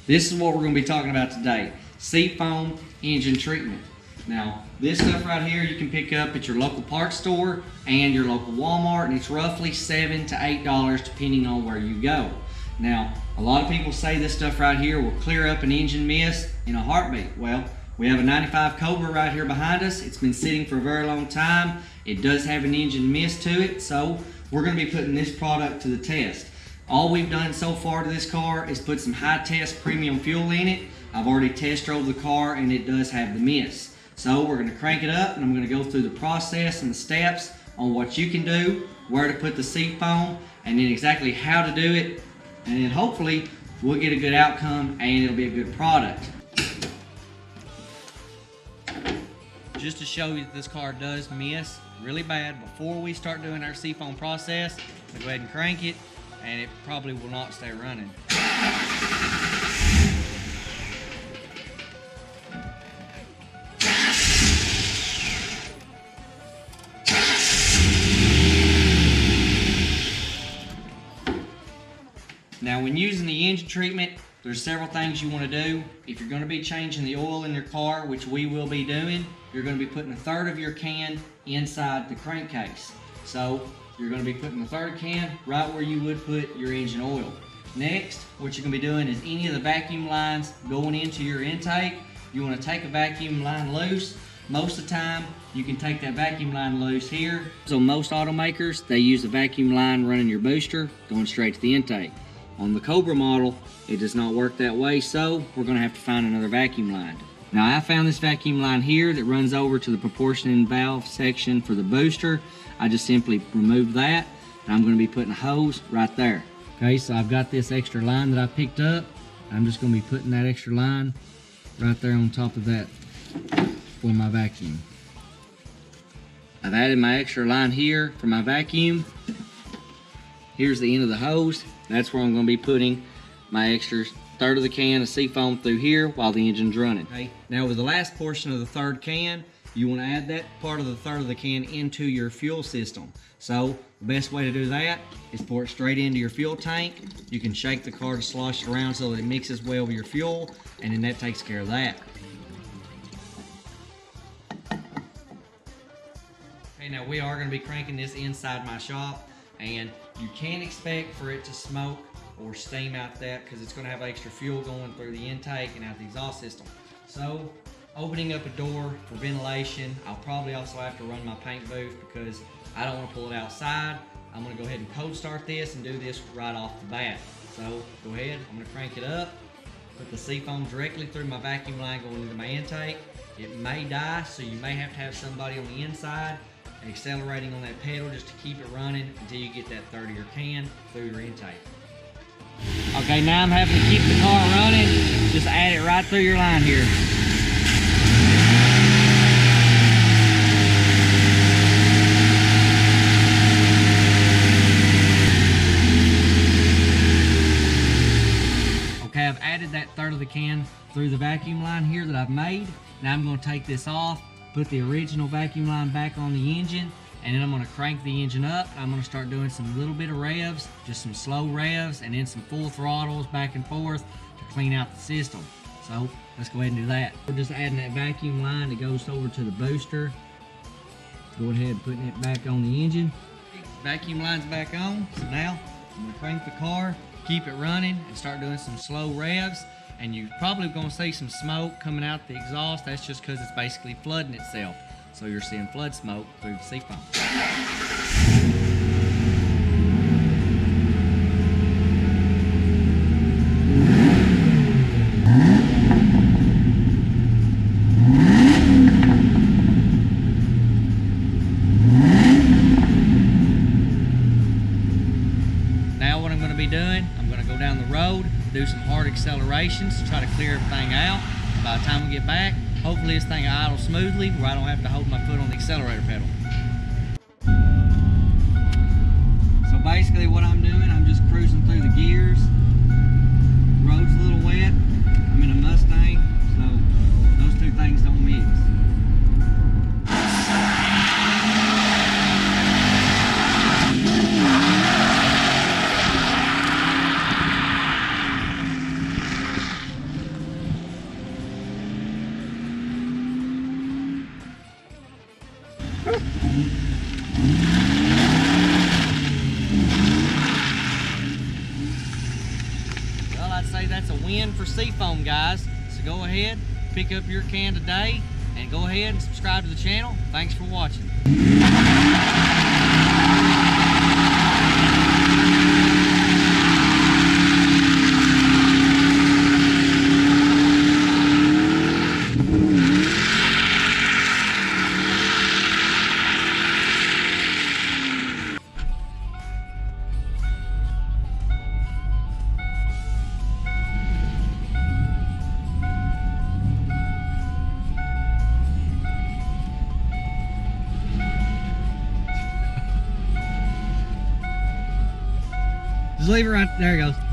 This is what we're going to be talking about today. Seafoam engine treatment. Now, this stuff right here you can pick up at your local parts store and your local Walmart, and it's roughly $7 to $8 depending on where you go. Now, a lot of people say this stuff right here will clear up an engine mist in a heartbeat. Well, we have a 95 Cobra right here behind us. It's been sitting for a very long time. It does have an engine mist to it, so we're going to be putting this product to the test. All we've done so far to this car is put some high test premium fuel in it. I've already test drove the car and it does have the mist. So we're going to crank it up and I'm going to go through the process and the steps on what you can do, where to put the Seafoam, and then exactly how to do it. And then hopefully we'll get a good outcome and it'll be a good product. Just to show you that this car does miss really bad, before we start doing our Seafoam process, we'll go ahead and crank it and it probably will not stay running. Now, when using the engine treatment, there's several things you want to do. If you're going to be changing the oil in your car, which we will be doing, you're going to be putting a third of your can inside the crankcase. So you're going to be putting the third can right where you would put your engine oil. Next, what you're going to be doing is any of the vacuum lines going into your intake, you want to take a vacuum line loose. Most of the time, you can take that vacuum line loose here. So most automakers, they use a vacuum line running your booster, going straight to the intake. On the Cobra model, it does not work that way, so we're going to have to find another vacuum line. Now, I found this vacuum line here that runs over to the proportioning valve section for the booster. I just simply removed that, and I'm going to be putting a hose right there. Okay, so I've got this extra line that I picked up. I'm just going to be putting that extra line right there on top of that for my vacuum. I've added my extra line here for my vacuum. Here's the end of the hose. That's where I'm going to be putting my extra third of the can of Seafoam through here while the engine's running. Okay. Now, with the last portion of the third can, you want to add that part of the third of the can into your fuel system. So the best way to do that is pour it straight into your fuel tank. You can shake the car to slosh it around so that it mixes well with your fuel, and then that takes care of that. Okay, now we are going to be cranking this inside my shop, and you can't expect for it to smoke or steam out that because it's going to have extra fuel going through the intake and out the exhaust system. So opening up a door for ventilation, I'll probably also have to run my paint booth because I don't want to pull it outside. I'm going to go ahead and cold start this and do this right off the bat. So go ahead, I'm going to crank it up, put the Seafoam directly through my vacuum line going into my intake. It may die, so you may have to have somebody on the inside accelerating on that pedal just to keep it running until you get that third of your can through your intake. Okay, now I'm having to keep the car running. Just add it right through your line here. Okay, I've added that third of the can through the vacuum line here that I've made. Now I'm going to take this off, put the original vacuum line back on the engine, and then I'm going to crank the engine up. I'm going to start doing some little bit of revs, just some slow revs, and then some full throttles back and forth to clean out the system. So let's go ahead and do that. We're just adding that vacuum line that goes over to the booster. Go ahead and putting it back on the engine. Vacuum line's back on, so now I'm going to crank the car, keep it running, and start doing some slow revs. And you're probably going to see some smoke coming out the exhaust. That's just because it's basically flooding itself. So you're seeing flood smoke through the Seafoam. Now what I'm going to be doing, I'm going to go down the road, do some hard accelerations to try to clear everything out. By the time we get back, hopefully this thing will idle smoothly where I don't have to hold my foot on the accelerator pedal. So basically what I'm doing, I'm just cruising through the gears. The road's a little wet. I'm in a Mustang, so those two things don't mix. say that's a win for Seafoam, guys. So go ahead, pick up your can today, and go ahead and subscribe to the channel. Thanks for watching. Just leave it right there. It goes.